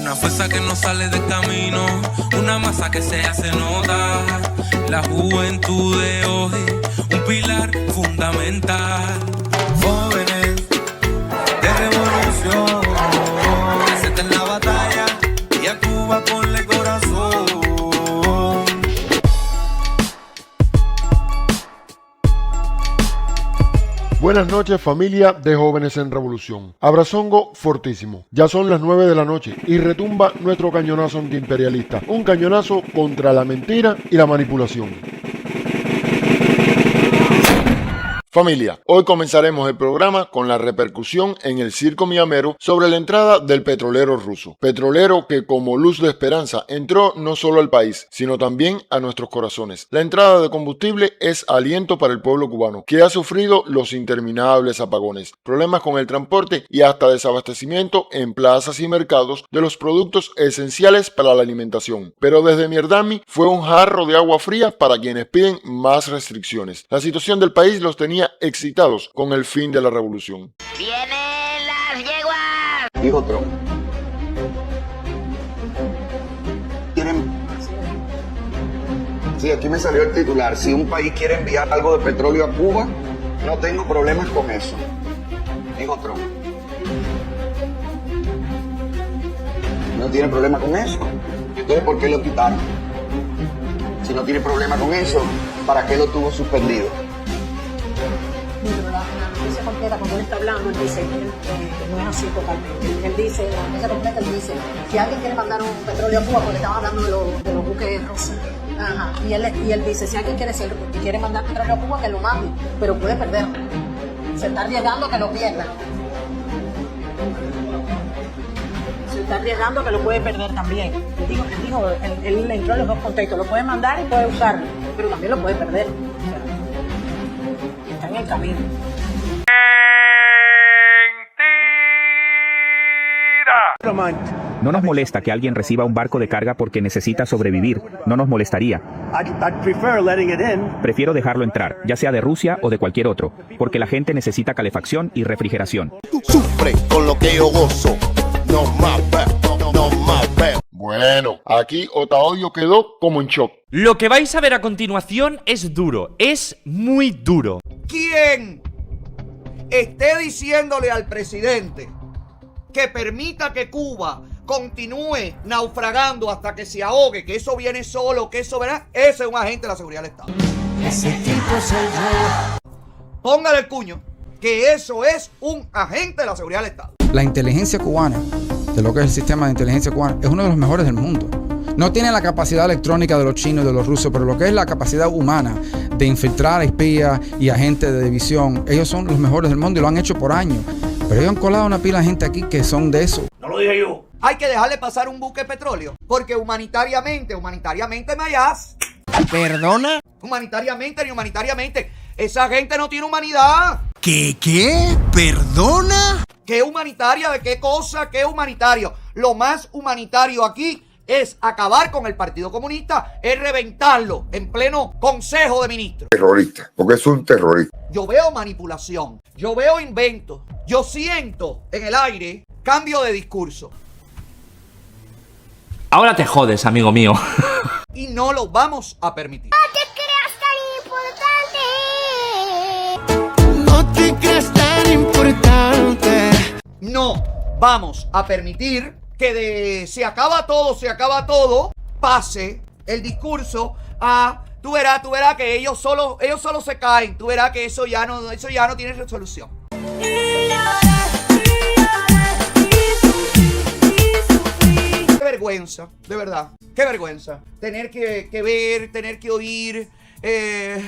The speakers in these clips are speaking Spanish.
Una fuerza que no sale del camino, una masa que se hace notar. La juventud de hoy, un pilar fundamental. Jóvenes de revolución, presente en la batalla y a Cuba ponle corazón. Buenas noches, familia de Jóvenes en Revolución. Abrazongo fortísimo. Ya son las 9 de la noche y retumba nuestro cañonazo antiimperialista. Un cañonazo contra la mentira y la manipulación. Familia, hoy comenzaremos el programa con la repercusión en el circo miamero sobre la entrada del petrolero ruso. Petrolero que como luz de esperanza entró no solo al país, sino también a nuestros corazones. La entrada de combustible es aliento para el pueblo cubano, que ha sufrido los interminables apagones, problemas con el transporte y hasta desabastecimiento en plazas y mercados de los productos esenciales para la alimentación. Pero desde Mierdami fue un jarro de agua fría para quienes piden más restricciones. La situación del país los tenía excitados con el fin de la revolución. ¡Vienen las yeguas! Dijo Trump. Sí, aquí me salió el titular. Si un país quiere enviar algo de petróleo a Cuba, no tengo problemas con eso. Dijo Trump. No tiene problema con eso. Entonces, ¿por qué lo quitaron? Si no tiene problema con eso, ¿para qué lo tuvo suspendido? Pero la noticia completa, cuando él está hablando, él dice que no es así totalmente. Él dice, la noticia completa, él dice, si alguien quiere mandar un petróleo a Cuba, porque estaba hablando de los buques rusos. Ajá. Y él dice, si alguien quiere mandar petróleo a Cuba, que lo mande, pero puede perderlo. Se está arriesgando que lo pierda. Se está arriesgando que lo puede perder también. Él entró en los dos contextos, lo puede mandar y puede usarlo, pero también lo puede perder. Está en el camino. No nos molesta que alguien reciba un barco de carga porque necesita sobrevivir. No nos molestaría. Prefiero dejarlo entrar, ya sea de Rusia o de cualquier otro, porque la gente necesita calefacción y refrigeración. Sufre con lo que yo gozo. No más, no más. Bueno, aquí Otaodio quedó como en shock. Lo que vais a ver a continuación es duro, es muy duro. Quien esté diciéndole al presidente que permita que Cuba continúe naufragando hasta que se ahogue, que eso viene solo, que eso verá, ese es un agente de la seguridad del Estado. Ese tipo soy yo. Póngale el cuño, que eso es un agente de la seguridad del Estado. La inteligencia cubana, de lo que es el sistema de inteligencia cubano, es uno de los mejores del mundo. No tiene la capacidad electrónica de los chinos y de los rusos, pero lo que es la capacidad humana de infiltrar espías y agentes de división, ellos son los mejores del mundo y lo han hecho por años. Pero ellos han colado una pila de gente aquí que son de eso. No lo dije yo. Hay que dejarle pasar un buque de petróleo, porque humanitariamente, Mayas. ¿Perdona? Humanitariamente, esa gente no tiene humanidad. ¿Qué? ¿Perdona? ¿Qué humanitaria? ¿De qué cosa? ¿Qué humanitario? Lo más humanitario aquí es acabar con el Partido Comunista, es reventarlo en pleno Consejo de Ministros. Terrorista, porque es un terrorista. Yo veo manipulación, yo veo inventos, yo siento en el aire cambio de discurso. Ahora te jodes, amigo mío. Y no lo vamos a permitir. No te creas tan importante. No vamos a permitir que de se acaba todo, pase el discurso a tú verás que ellos solo se caen, tú verás que eso ya no tiene resolución. Qué vergüenza, de verdad, qué vergüenza. Tener que ver, tener que oír, qué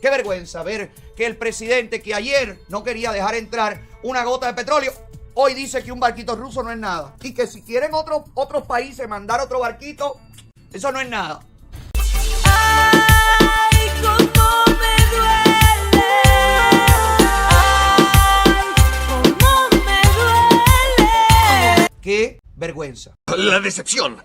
vergüenza ver que el presidente que ayer no quería dejar entrar una gota de petróleo, hoy dice que un barquito ruso no es nada. Y que si quieren otros países mandar otro barquito, eso no es nada. Ay, cómo me duele. Ay, cómo me duele. Qué vergüenza. La decepción.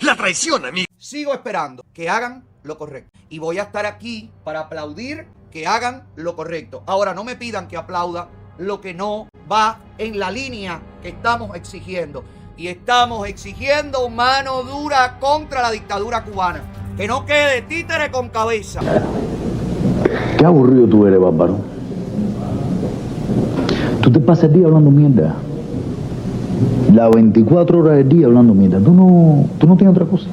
La traición, amigo. Sigo esperando que hagan lo correcto. Y voy a estar aquí para aplaudir que hagan lo correcto. Ahora, no me pidan que aplauda lo que no va en la línea que estamos exigiendo. y estamos exigiendo mano dura contra la dictadura cubana. Que no quede títere con cabeza. Qué aburrido tú eres, bárbaro. Tú te pasas el día hablando mierda. Las 24 horas del día hablando mierda. Tú no tienes otra cosa.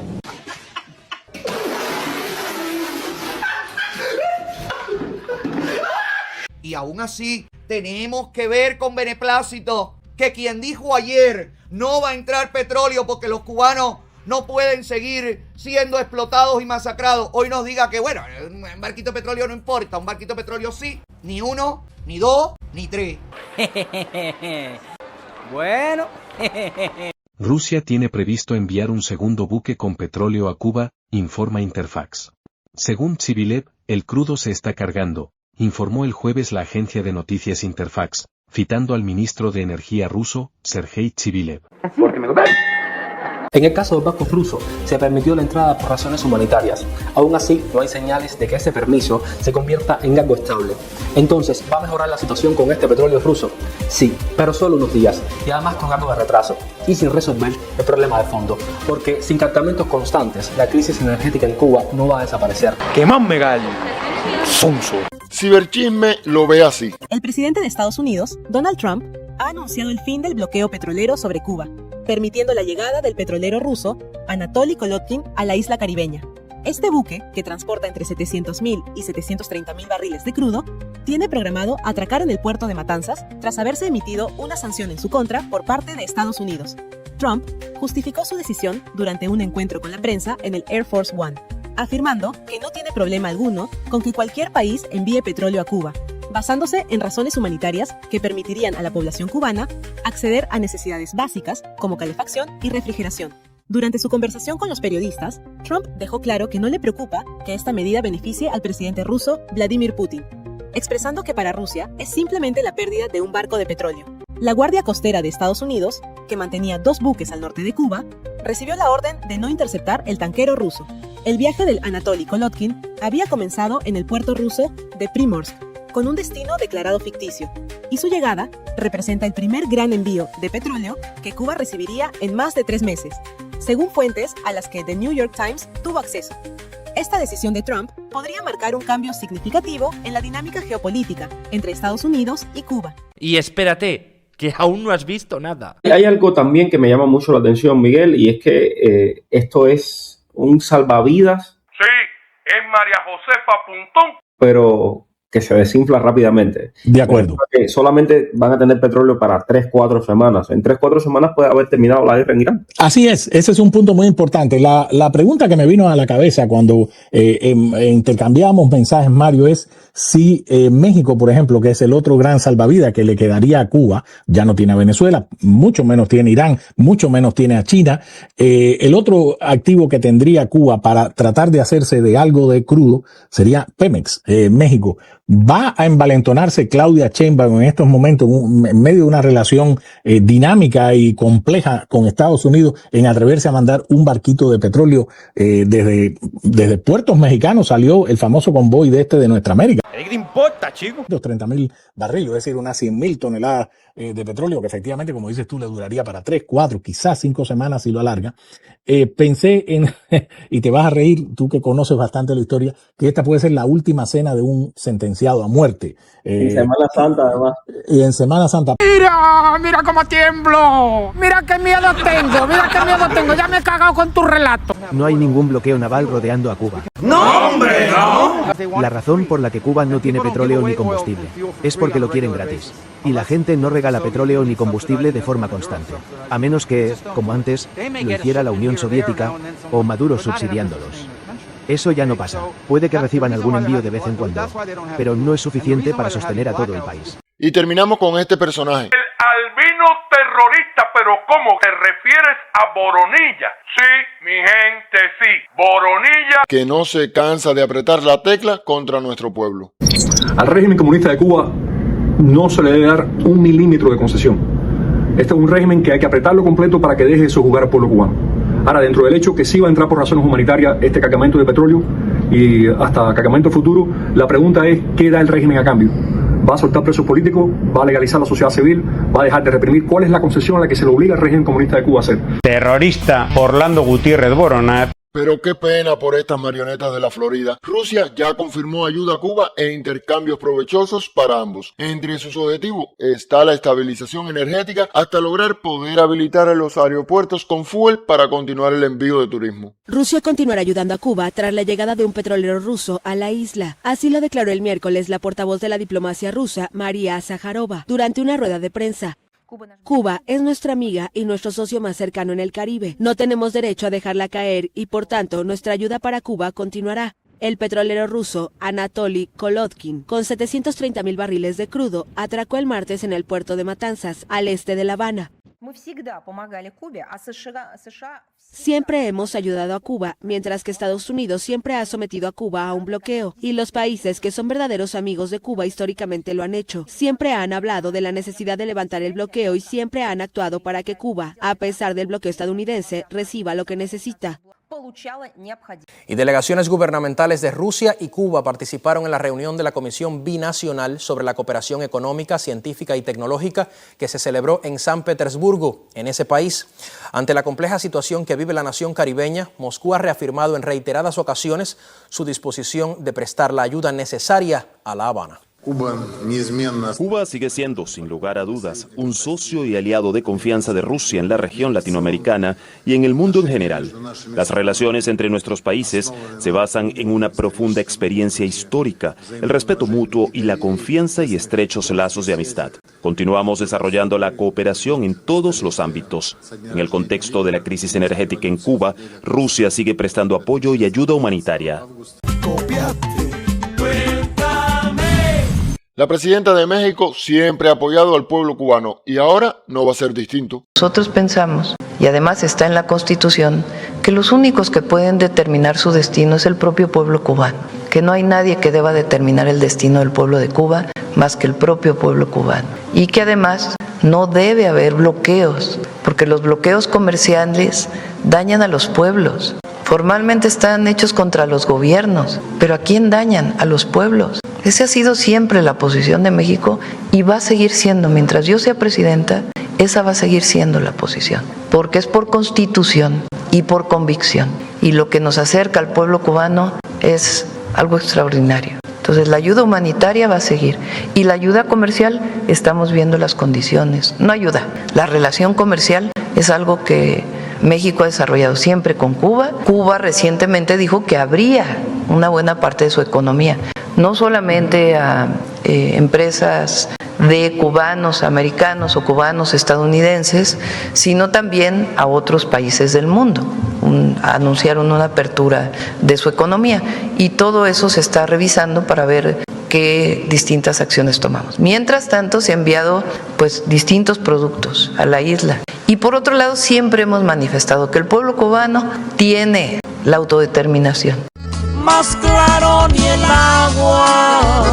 Y aún así, tenemos que ver con beneplácito que quien dijo ayer no va a entrar petróleo porque los cubanos no pueden seguir siendo explotados y masacrados, hoy nos diga que bueno, un barquito de petróleo no importa, un barquito de petróleo sí, ni uno, ni dos, ni tres. Bueno. Rusia tiene previsto enviar un segundo buque con petróleo a Cuba, informa Interfax. Según Chivilev, el crudo se está cargando, informó el jueves la agencia de noticias Interfax, citando al ministro de Energía ruso, Sergei Chivilev. En el caso del barco ruso, se permitió la entrada por razones humanitarias. Aún así, no hay señales de que ese permiso se convierta en algo estable. Entonces, ¿va a mejorar la situación con este petróleo ruso? Sí, pero solo unos días, y además con algo de retraso, y sin resolver el problema de fondo, porque sin tratamientos constantes, la crisis energética en Cuba no va a desaparecer. ¡Qué más me gallo! ¡Sonso! Ciberchisme lo ve así. El presidente de Estados Unidos, Donald Trump, ha anunciado el fin del bloqueo petrolero sobre Cuba, permitiendo la llegada del petrolero ruso Anatoly Kolotkin a la isla caribeña. Este buque, que transporta entre 700.000 y 730.000 barriles de crudo, tiene programado atracar en el puerto de Matanzas tras haberse emitido una sanción en su contra por parte de Estados Unidos. Trump justificó su decisión durante un encuentro con la prensa en el Air Force One, afirmando que no tiene problema alguno con que cualquier país envíe petróleo a Cuba, basándose en razones humanitarias que permitirían a la población cubana acceder a necesidades básicas como calefacción y refrigeración. Durante su conversación con los periodistas, Trump dejó claro que no le preocupa que esta medida beneficie al presidente ruso Vladimir Putin, expresando que para Rusia es simplemente la pérdida de un barco de petróleo. La Guardia Costera de Estados Unidos, que mantenía 2 buques al norte de Cuba, recibió la orden de no interceptar el tanquero ruso. El viaje del Anatoly Kolotkin había comenzado en el puerto ruso de Primorsk, con un destino declarado ficticio, y su llegada representa el primer gran envío de petróleo que Cuba recibiría en más de 3 meses, según fuentes a las que The New York Times tuvo acceso. Esta decisión de Trump podría marcar un cambio significativo en la dinámica geopolítica entre Estados Unidos y Cuba. Y espérate, que aún no has visto nada. Hay algo también que me llama mucho la atención, Miguel, y es que esto es un salvavidas. Sí, es María Josefa Puntón. Pero que se desinfla rápidamente. De acuerdo. Que solamente van a tener petróleo para 3-4 semanas. En 3-4 semanas puede haber terminado la guerra en Irán. Así es, ese es un punto muy importante. La pregunta que me vino a la cabeza cuando intercambiamos mensajes, Mario, es si México, por ejemplo, que es el otro gran salvavidas que le quedaría a Cuba, ya no tiene a Venezuela, mucho menos tiene Irán, mucho menos tiene a China. El otro activo que tendría Cuba para tratar de hacerse de algo de crudo sería Pemex, México. ¿Va a envalentonarse Claudia Sheinbaum en estos momentos en medio de una relación dinámica y compleja con Estados Unidos en atreverse a mandar un barquito de petróleo desde puertos mexicanos? Salió el famoso convoy de nuestra América. ¿Qué te importa, chico? 30.000 barriles, es decir, unas 100.000 toneladas de petróleo que efectivamente, como dices tú, le duraría para 3, 4, quizás 5 semanas si lo alarga. Pensé en, y te vas a reír, tú que conoces bastante la historia, que esta puede ser la última cena de un sentenciado a muerte. En Semana Santa, además. Y en Semana Santa. Mira cómo tiemblo. Mira qué miedo tengo. Ya me he cagado con tu relato. No hay ningún bloqueo naval rodeando a Cuba. ¡No, hombre, no! La razón por la que Cuba no tiene petróleo ni combustible es porque lo quieren gratis. Y la gente no regala petróleo ni combustible de forma constante, a menos que, como antes, lo hiciera la Unión Soviética o Maduro subsidiándolos. Eso ya no pasa. Puede que reciban algún envío de vez en cuando, pero no es suficiente para sostener a todo el país. Y terminamos con este personaje. El albino terrorista, pero ¿cómo te refieres a Boronilla? Sí, mi gente, sí, Boronilla. Que no se cansa de apretar la tecla contra nuestro pueblo. Al régimen comunista de Cuba no se le debe dar 1 milímetro de concesión. Este es un régimen que hay que apretarlo completo para que deje de sojuzgar al pueblo cubano. Ahora, dentro del hecho que sí va a entrar por razones humanitarias este cargamento de petróleo y hasta cargamento futuro, la pregunta es, ¿qué da el régimen a cambio? va a soltar presos políticos, va a legalizar la sociedad civil, va a dejar de reprimir. ¿Cuál es la concesión a la que se le obliga al régimen comunista de Cuba a hacer? Terrorista Orlando Gutiérrez Boronat. Pero qué pena por estas marionetas de la Florida. Rusia ya confirmó ayuda a Cuba e intercambios provechosos para ambos. Entre sus objetivos está la estabilización energética hasta lograr poder habilitar los aeropuertos con fuel para continuar el envío de turismo. Rusia continuará ayudando a Cuba tras la llegada de un petrolero ruso a la isla. Así lo declaró el miércoles la portavoz de la diplomacia rusa, María Zaharova, durante una rueda de prensa. Cuba es nuestra amiga y nuestro socio más cercano en el Caribe. No tenemos derecho a dejarla caer y, por tanto, nuestra ayuda para Cuba continuará. El petrolero ruso Anatoly Kolotkin, con 730.000 barriles de crudo, atracó el martes en el puerto de Matanzas, al este de La Habana. Siempre hemos ayudado a Cuba, mientras que Estados Unidos siempre ha sometido a Cuba a un bloqueo, y los países que son verdaderos amigos de Cuba históricamente lo han hecho. Siempre han hablado de la necesidad de levantar el bloqueo y siempre han actuado para que Cuba, a pesar del bloqueo estadounidense, reciba lo que necesita. Y delegaciones gubernamentales de Rusia y Cuba participaron en la reunión de la Comisión Binacional sobre la Cooperación Económica, Científica y Tecnológica que se celebró en San Petersburgo, en ese país. Ante la compleja situación que vive la nación caribeña, Moscú ha reafirmado en reiteradas ocasiones su disposición de prestar la ayuda necesaria a La Habana. Cuba sigue siendo, sin lugar a dudas, un socio y aliado de confianza de Rusia en la región latinoamericana y en el mundo en general. Las relaciones entre nuestros países se basan en una profunda experiencia histórica, el respeto mutuo y la confianza y estrechos lazos de amistad. Continuamos desarrollando la cooperación en todos los ámbitos. En el contexto de la crisis energética en Cuba, Rusia sigue prestando apoyo y ayuda humanitaria. La presidenta de México siempre ha apoyado al pueblo cubano y ahora no va a ser distinto. Nosotros pensamos, y además está en la Constitución, que los únicos que pueden determinar su destino es el propio pueblo cubano, que no hay nadie que deba determinar el destino del pueblo de Cuba más que el propio pueblo cubano, y que además no debe haber bloqueos, porque los bloqueos comerciales dañan a los pueblos. Formalmente están hechos contra los gobiernos, pero ¿a quién dañan? A los pueblos. Esa ha sido siempre la posición de México y va a seguir siendo, mientras yo sea presidenta, esa va a seguir siendo la posición, porque es por constitución y por convicción. Y lo que nos acerca al pueblo cubano es algo extraordinario. Entonces la ayuda humanitaria va a seguir y la ayuda comercial estamos viendo las condiciones. No ayuda, la relación comercial es algo que México ha desarrollado siempre con Cuba. Cuba recientemente dijo que abría una buena parte de su economía, no solamente a empresas de cubanos americanos o cubanos estadounidenses, sino también a otros países del mundo. Anunciaron una apertura de su economía y todo eso se está revisando para ver qué distintas acciones tomamos. Mientras tanto, se han enviado distintos productos a la isla. Y por otro lado, siempre hemos manifestado que el pueblo cubano tiene la autodeterminación. Más claro ni el agua.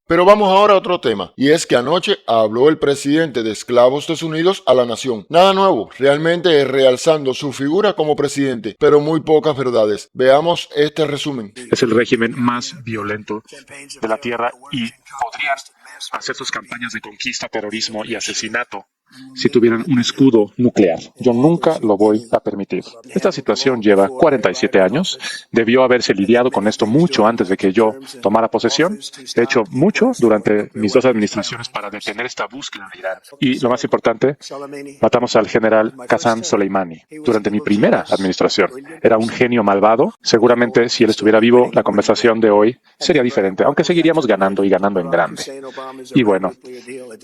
Pero vamos ahora a otro tema, y es que anoche habló el presidente de Esclavos Desunidos a la nación. Nada nuevo, realmente realzando su figura como presidente, pero muy pocas verdades. Veamos este resumen. Es el régimen más violento de la tierra y podría hacer sus campañas de conquista, terrorismo y asesinato si tuvieran un escudo nuclear. Yo nunca lo voy a permitir. Esta situación lleva 47 años. Debió haberse lidiado con esto mucho antes de que yo tomara posesión. He hecho mucho durante mis 2 administraciones para detener esta búsqueda de Irán. Y lo más importante, matamos al general Qasem Soleimani durante mi primera administración. Era un genio malvado. Seguramente si él estuviera vivo, la conversación de hoy sería diferente, aunque seguiríamos ganando y ganando en grande. Y bueno,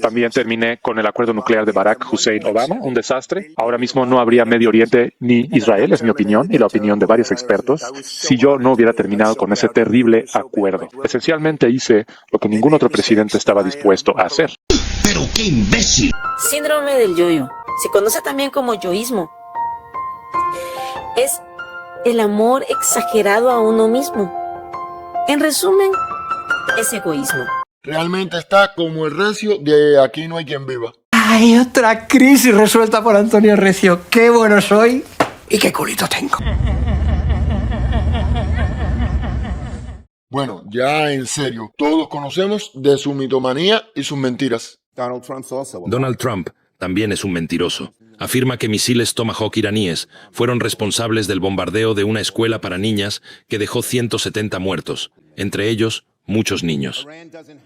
también terminé con el acuerdo nuclear de Barack Hussein Obama, un desastre. Ahora mismo no habría Medio Oriente ni Israel, es mi opinión y la opinión de varios expertos, si yo no hubiera terminado con ese terrible acuerdo. Esencialmente hice lo que ningún otro presidente estaba dispuesto a hacer. ¡Pero qué imbécil! Síndrome del yoyo. Se conoce también como yoísmo. Es el amor exagerado a uno mismo. En resumen, es egoísmo. Realmente está como el Recio de Aquí no hay quien viva. ¡Ay, otra crisis resuelta por Antonio Recio! ¡Qué bueno soy y qué culito tengo! Bueno, ya en serio, todos conocemos de su mitomanía y sus mentiras. Donald Trump también es un mentiroso. Afirma que misiles Tomahawk iraníes fueron responsables del bombardeo de una escuela para niñas que dejó 170 muertos, entre ellos muchos niños.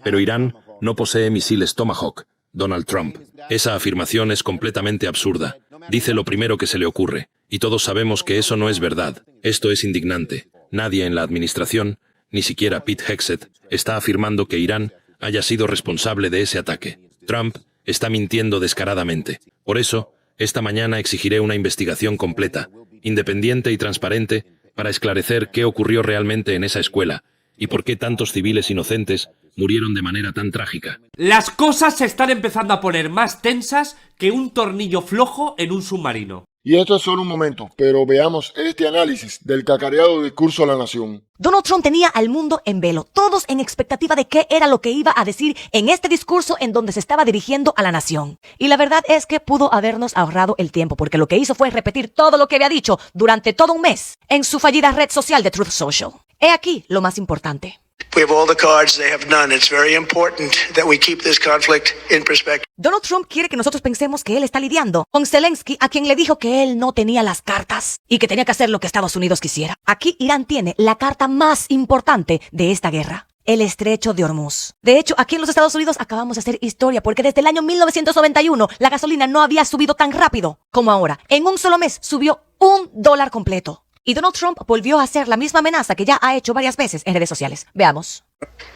Pero Irán no posee misiles Tomahawk, Donald Trump. Esa afirmación es completamente absurda. Dice lo primero que se le ocurre, y todos sabemos que eso no es verdad. Esto es indignante. Nadie en la administración, ni siquiera Pete Hegseth, está afirmando que Irán haya sido responsable de ese ataque. Trump está mintiendo descaradamente. Por eso, esta mañana exigiré una investigación completa, independiente y transparente, para esclarecer qué ocurrió realmente en esa escuela y por qué tantos civiles inocentes murieron de manera tan trágica. Las cosas se están empezando a poner más tensas que un tornillo flojo en un submarino. Y esto es solo un momento, pero veamos este análisis del cacareado discurso a la nación. Donald Trump tenía al mundo en velo, todos en expectativa de qué era lo que iba a decir en este discurso en donde se estaba dirigiendo a la nación. Y la verdad es que pudo habernos ahorrado el tiempo, porque lo que hizo fue repetir todo lo que había dicho durante todo un mes en su fallida red social de Truth Social. He aquí lo más importante. We have all the cards, they have none. It's very important that we keep this conflict in perspective. Donald Trump quiere que nosotros pensemos que él está lidiando con Zelensky, a quien le dijo que él no tenía las cartas y que tenía que hacer lo que Estados Unidos quisiera. Aquí Irán tiene la carta más importante de esta guerra: el estrecho de Hormuz. De hecho, aquí en los Estados Unidos acabamos de hacer historia, porque desde el año 1991 la gasolina no había subido tan rápido como ahora. En un solo mes subió $1 completo. Y Donald Trump volvió a hacer la misma amenaza que ya ha hecho varias veces en redes sociales. Veamos.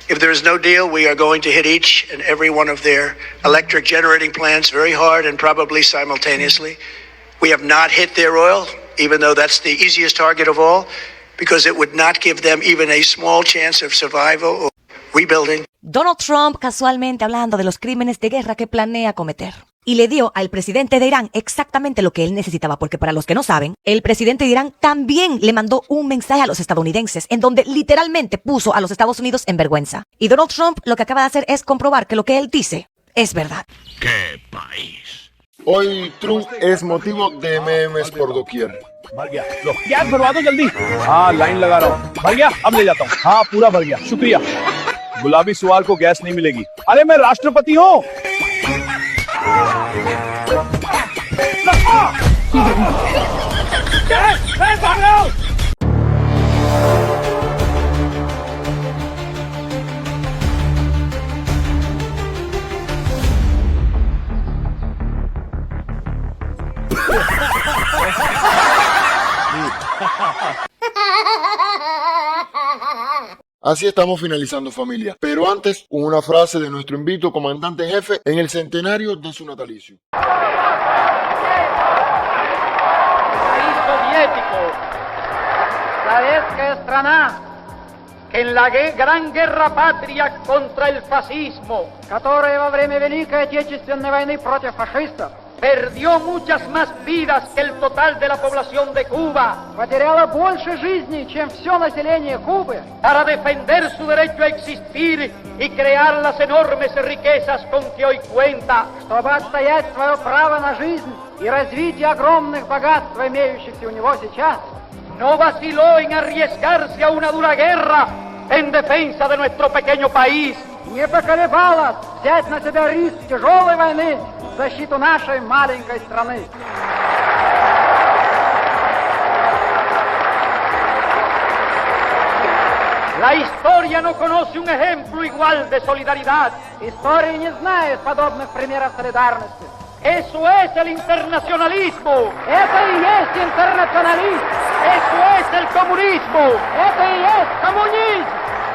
If there is no deal, we are going to hit each and every one of their electric generating plants very hard and probably simultaneously. We have not hit their oil, even though that's the easiest target of all, because it would not give them even a small chance of survival or rebuilding. Donald Trump casualmente hablando de los crímenes de guerra que planea cometer. Y le dio al presidente de Irán exactamente lo que él necesitaba, porque para los que no saben, el presidente de Irán también le mandó un mensaje a los estadounidenses en donde literalmente puso a los Estados Unidos en vergüenza. Y Donald Trump lo que acaba de hacer es comprobar que lo que él dice es verdad. ¡Qué país! Hoy Trump es motivo de memes por doquier. Gas भरवा दो जल्दी। हाँ लाइन लगा रहा हूँ। भर गया, अब ले जाता हूँ। हाँ पूरा भर गया, शुक्रिया। गुलाबी सवाल को गैस नहीं मिलेगी। अरे मैं राष्ट्रपति हूँ। Así estamos finalizando, familia. Pero antes, una frase de nuestro invito comandante en jefe en el centenario de su natalicio. País soviético, советская страна, que en la gran guerra patria contra el fascismo, которая во время Великой Отечественной войны против фашистов perdió muchas más vidas que el total de la población de Cuba. Потеряла больше жизней, чем все население Кубы. Para defender su derecho a existir y crear las enormes riquezas con que hoy cuenta. Чтобы отстоять свое право на жизнь и развитие огромных богатств, имеющихся у него сейчас. No vaciló en arriesgarse a una dura guerra en defensa de nuestro pequeño país. Не поколебалась взять на себя риск тяжелой войны в защиту нашей маленькой страны. La historia no conoce un ejemplo igual de solidaridad. История не знает подобных примеров солидарности. Eso es el internacionalismo. Это и есть интернационализм. Eso es el comunismo. Это и есть коммунизм.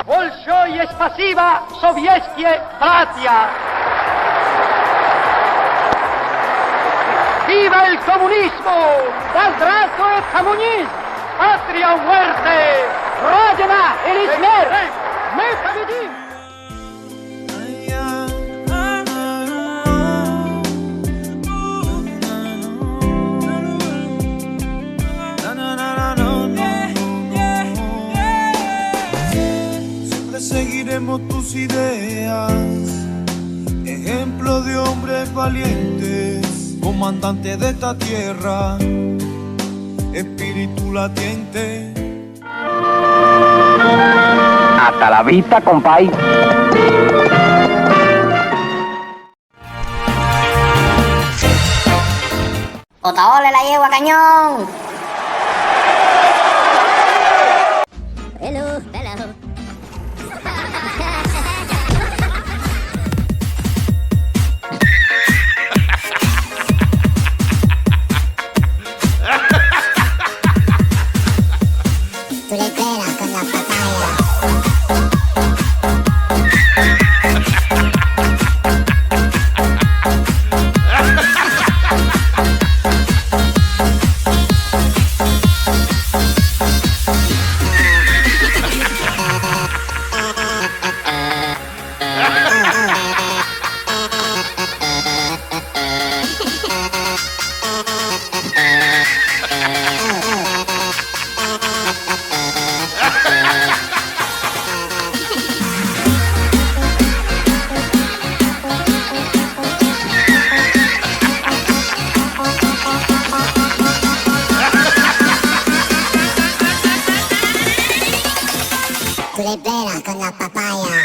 Большое спасибо, советские братья. ¡Viva el comunismo! ¡Да здравствует коммунизм! ¡Patria o muerte! ¡Родина или смерть! ¡Мы победим! Siempre seguiremos tus ideas, ejemplo de hombres valientes, comandante de esta tierra, espíritu latiente. Hasta la vista, compay. Otaole la yegua, cañón. Hello, hello. Tú le pegas con la papaya. Tú le pegas con la papaya.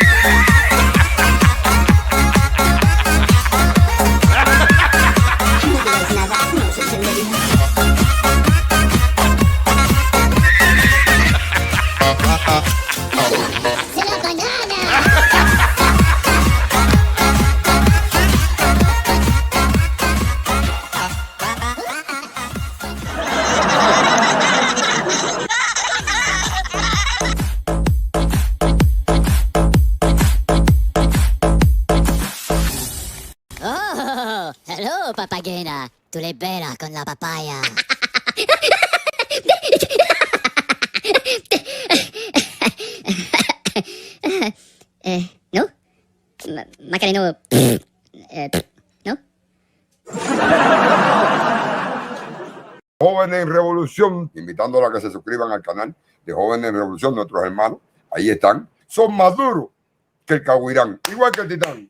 Oh, hello, papagena. Tú le pegas con la papaya. ¿No? Macareno. ¿No? Jóvenes en Revolución, invitándolos a que se suscriban al canal de Jóvenes en Revolución, nuestros hermanos, ahí están, son más duros que el Cahuirán, igual que el Titán.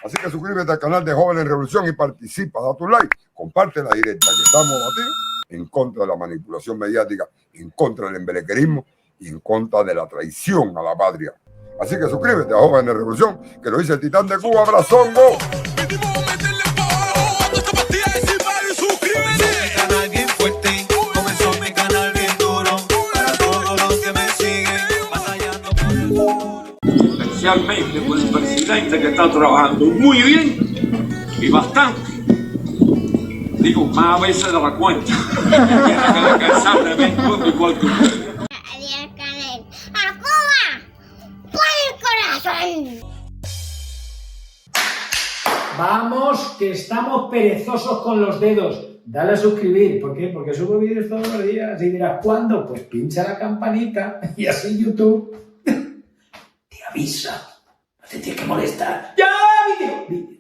Así que suscríbete al canal de Jóvenes en Revolución y participa, da tu like, comparte la directa, que estamos batidos en contra de la manipulación mediática, en contra del embelequerismo y en contra de la traición a la patria. Así que suscríbete a Jóvenes en Revolución, que lo dice el Titán de Cuba, Brazongo. Especialmente con el presidente que está trabajando muy bien y bastante. Digo, más veces de la cuenta. Tiene que descansar de vez en cuando igual que ustedes. Adiós, Canel. ¡A Cuba! ¡Por el corazón! Vamos, que estamos perezosos con los dedos. Dale a suscribir. ¿Por qué? Porque subo vídeos todos los días. Y dirás, ¿cuándo? Pues pincha la campanita y así YouTube te avisa. No te tienes que molestar. ¡Ya, vídeo!